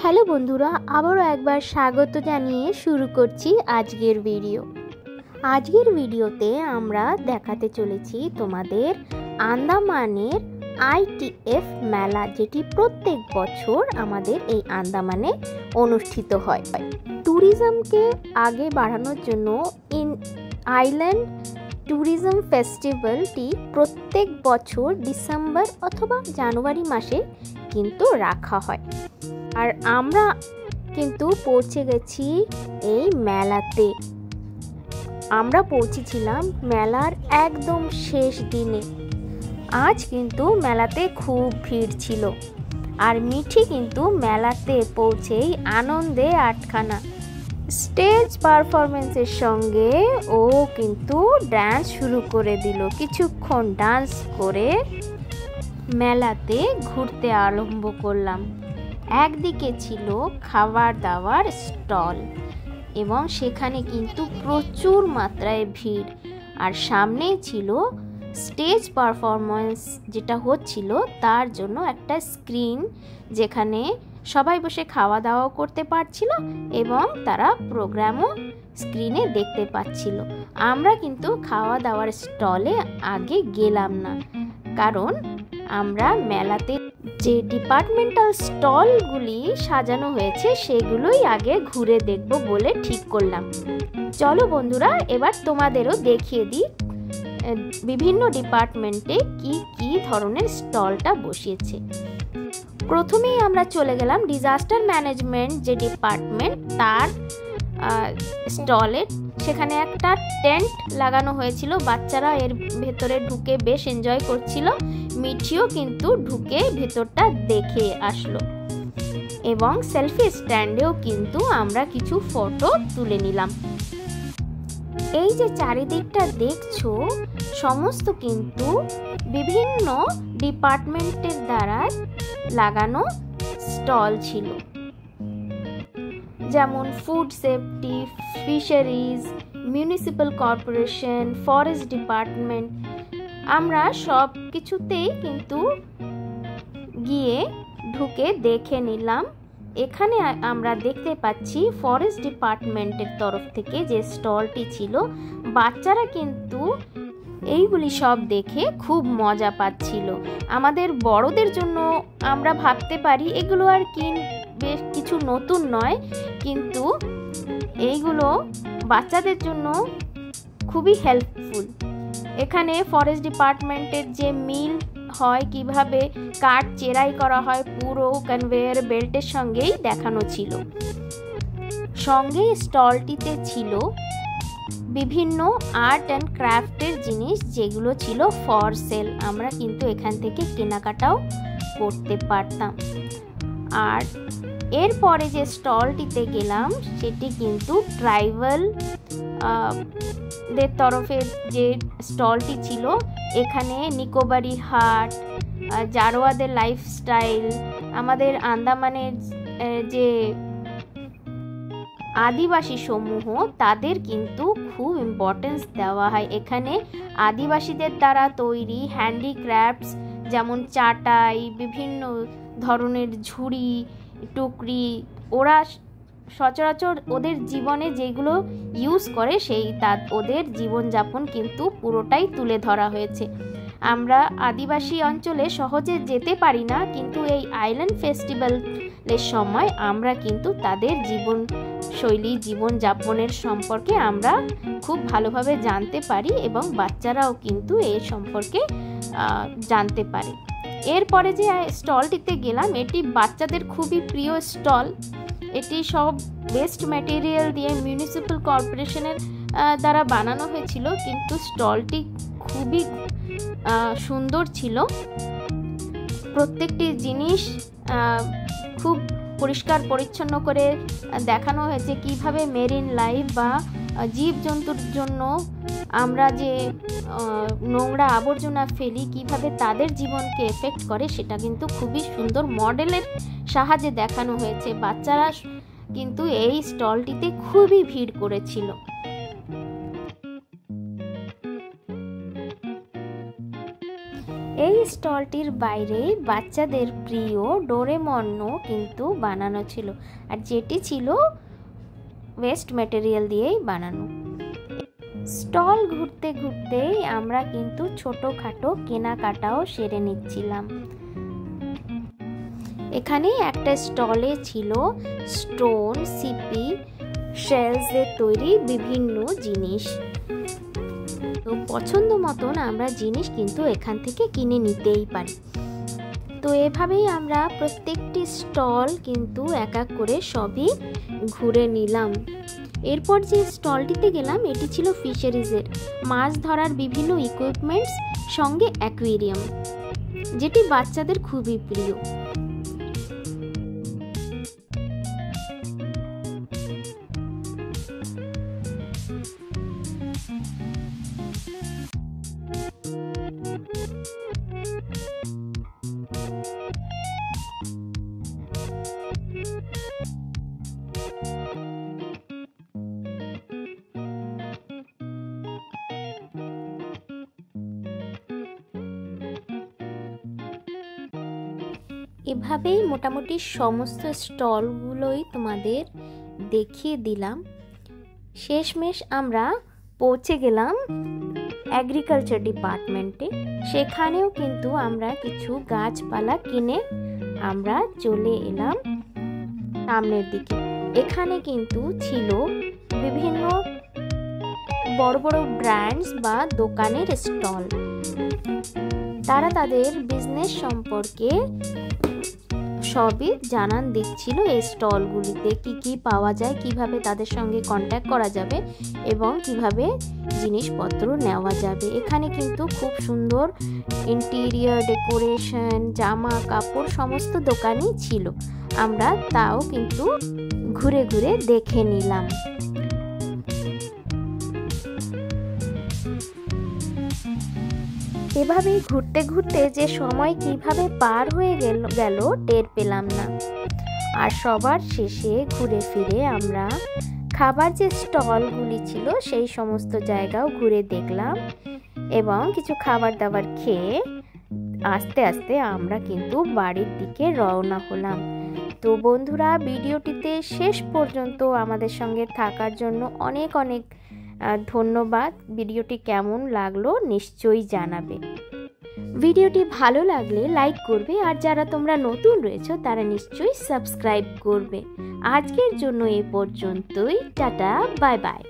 Hello বন্ধুরা, আবারও একবার স্বাগত জানিয়ে শুরু করছি আজকের ভিডিও। আজকের ভিডিওতে আমরা দেখাতে চলেছি তোমাদের আন্দামানের আইটিএফ মেলা, যেটি প্রত্যেক বছর আমাদের এই আন্দামানে অনুষ্ঠিত হয়। ট্যুরিজমকে আগে বাড়ানোর জন্য আইল্যান্ড ট্যুরিজম ফেস্টিভ্যালটি প্রত্যেক বছর ডিসেম্বর অথবা জানুয়ারি মাসে কিন্তু রাখা হয়। আর আমরা কিন্তু পৌঁছে গেছি এই মেলাতে। আমরা পৌঁছেছিলাম মেলার একদম শেষ দিনে। আজ কিন্তু মেলাতে খুব ভিড় ছিল, আর মিঠি কিন্তু মেলাতে পৌঁছেই আনন্দে আটখানা। স্টেজ পারফরমেন্সের সঙ্গে ও কিন্তু ডান্স শুরু করে দিল। কিছুক্ষণ ডান্স করে মেলাতে ঘুরতে আরম্ভ করলাম। একদিকে ছিল খাবার দাবার স্টল এবং সেখানে কিন্তু প্রচুর মাত্রায় ভিড়, আর সামনেই ছিল স্টেজ পারফরমেন্স যেটা হচ্ছিল, তার জন্য একটা স্ক্রিন যেখানে সবাই বসে খাওয়া দাওয়াও করতে পারছিল এবং তারা প্রোগ্রামও স্ক্রিনে দেখতে পাচ্ছিল। আমরা কিন্তু খাওয়া দাওয়ার স্টলে আগে গেলাম না, কারণ আমরা মেলাতে যে ডিপার্টমেন্টাল স্টলগুলি সাজানো হয়েছে সেগুলোই আগে ঘুরে দেখব বলে ঠিক করলাম। চলো বন্ধুরা, এবার তোমাদেরও দেখিয়ে দিই বিভিন্ন ডিপার্টমেন্টে কি কি ধরনের স্টলটা বসিয়েছে। প্রথমেই আমরা চলে গেলাম ডিজাস্টার ম্যানেজমেন্ট যে ডিপার্টমেন্ট, তার স্টলে। সেখানে একটা টেন্ট লাগানো হয়েছিল, বাচ্চারা এর ভেতরে ঢুকে বেশ এনজয় করছিল। মিঠিও কিন্তু ঢুকে ভেতরটা দেখে আসলো এবং সেলফি স্ট্যান্ডেও কিন্তু আমরা কিছু ফটো তুলে নিলাম। এই যে চারিদিকটা দেখছো, সমস্ত কিন্তু বিভিন্ন ডিপার্টমেন্টের দ্বারা লাগানো স্টল ছিল, যেমন food safety, fisheries, municipal corporation, forest department. আমরা সব কিছুতেই কিন্তু গিয়ে ঢুকে দেখে নিলাম। এখানে আমরা দেখতে পাচ্ছি ফরেস্ট ডিপার্টমেন্টের তরফ থেকে যে স্টলটি ছিল, বাচ্চারা কিন্তু এইগুলি সব দেখে খুব মজা পাচ্ছিল। আমাদের বড়দের জন্য আমরা ভাবতে পারি এগুলো আর কি বেশ কিছু নতুন নয়, কিন্তু এইগুলো বাচ্চাদের জন্য খুবই হেল্পফুল। এখানে ফরেস্ট ডিপার্টমেন্টের যে মিল হয়, কিভাবে কাঠ চেরাই করা হয়, পুরো কনভেয়ার বেল্টের সঙ্গেই দেখানো ছিল। সঙ্গে স্টলটিতে ছিল বিভিন্ন আর্ট অ্যান্ড ক্রাফটের জিনিস, যেগুলো ছিল ফর সেল। আমরা কিন্তু এখান থেকে কেনাকাটাও করতে পারতাম। আর এরপরে যে স্টলটিতে গেলাম সেটি কিন্তু ট্রাইবাল দের তরফে যে স্টলটি ছিল। এখানে নিকোবারি হাট, জারোয়াদের লাইফস্টাইল, আমাদের আন্দামানের যে আদিবাসী সমূহ, তাদের কিন্তু খুব ইম্পর্টেন্স দেওয়া হয়। এখানে আদিবাসীদের দ্বারা তৈরি হ্যান্ডিক্রাফটস, যেমন চাটাই, বিভিন্ন ধরনের ঝুড়ি, টুকরি, ওরা সচরাচর ওদের জীবনে যেগুলো ইউজ করে ওদের জীবনযাপন কিন্তু পুরোটাই তুলে ধরা হয়েছে। আমরা আদিবাসী অঞ্চলে সহজে যেতে পারি না, কিন্তু এই আইল্যান্ড ফেস্টিভ্যালের সময় আমরা কিন্তু তাদের জীবনশৈলী, জীবনযাপনের সম্পর্কে আমরা খুব ভালোভাবে জানতে পারি এবং বাচ্চারাও কিন্তু এই সম্পর্কে জানতে পারে। এরপরে যে স্টলটিতে গেলাম, এটি বাচ্চাদের খুবই প্রিয় স্টল। এটি সব ওয়েস্ট ম্যাটেরিয়াল দিয়ে মিউনিসিপ্যাল কর্পোরেশনের দ্বারা বানানো হয়েছিল, কিন্তু স্টলটি খুবই সুন্দর ছিল। প্রত্যেকটি জিনিস খুব পরিষ্কার পরিচ্ছন্ন করে দেখানো হয়েছে, কিভাবে মেরিন লাইফ বা জীবজন্তুর জন্য আমরা যে নোংরা আবর্জনা ফেলি, কিভাবে তাদের জীবনকে এফেক্ট করে, সেটা কিন্তু খুবই সুন্দর মডেলের সাহায্যে দেখানো হয়েছে। বাচ্চারা কিন্তু এই স্টলটিতে খুবই ভিড় করেছিল। এই স্টলটির বাইরে বাচ্চাদের প্রিয় ডোরেমনও কিন্তু বানানো ছিল, আর যেটি ছিল ওয়েস্ট ম্যাটেরিয়াল দিয়েই বানানো। স্টল ঘুরতে ঘুরতেই আমরা কিন্তু ছোটোখাটো কেনাকাটাও সেরে নিচ্ছিলাম। এখানে একটা স্টলে ছিল স্টোন, সিপি, শেলসের তৈরি বিভিন্ন জিনিস। তো পছন্দ মতন আমরা জিনিস কিন্তু এখান থেকে কিনে নিতেই পারি। তো এভাবেই আমরা প্রত্যেকটি স্টল কিন্তু এক এক করে সবই ঘুরে নিলাম। এরপর যে স্টলটিতে গেলাম এটি ছিল ফিশারিজের, মাছ ধরার বিভিন্ন ইকুইপমেন্টস সঙ্গে অ্যাকুয়ারিয়াম, যেটি বাচ্চাদের খুবই প্রিয়। এভাবেই মোটামুটি সমস্ত স্টলগুলোই তোমাদের দেখিয়ে দিলাম। শেষমেশ আমরা পৌঁছে গেলাম এগ্রিকালচার ডিপার্টমেন্টে। সেখানেও কিন্তু আমরা কিছু গাছপালা কিনে আমরা চলে এলাম সামনের দিকে। এখানে কিন্তু ছিল বিভিন্ন বড় বড় ব্র্যান্ডস বা দোকানের স্টল। তারা তাদের বিজনেস সম্পর্কে সবই জানান দিচ্ছিল এই স্টলগুলিতে কি কি পাওয়া যায়, কিভাবে তাদের সঙ্গে কন্ট্যাক্ট করা যাবে এবং কিভাবে জিনিসপত্র নেওয়া যাবে। এখানে কিন্তু খুব সুন্দর ইন্টেরিয়র ডেকোরেশন, জামা কাপড় সমস্ত দোকানই ছিল। আমরা তাও কিন্তু ঘুরে ঘুরে দেখে নিলাম। এভাবেই ঘুরতে ঘুরতে যে সময় কিভাবে পার হয়ে গেল টের পেলাম না। আর সবার শেষে ঘুরে ফিরে আমরা খাবার যে স্টলগুলি ছিল সেই সমস্ত জায়গাও ঘুরে দেখলাম এবং কিছু খাবার দাবার খেয়ে আস্তে আস্তে আমরা কিন্তু বাড়ির দিকে রওনা হলাম। তো বন্ধুরা, ভিডিওটিতে শেষ পর্যন্ত আমাদের সঙ্গে থাকার জন্য অনেক অনেক ধন্যবাদ। ভিডিওটি কেমন লাগলো নিশ্চয়ই জানাবে। ভিডিওটি ভালো লাগলে লাইক করবে, আর যারা তোমরা নতুন রয়েছো তারা নিশ্চয়ই সাবস্ক্রাইব করবে। আজকের জন্য এ পর্যন্তই। Tata, bye bye.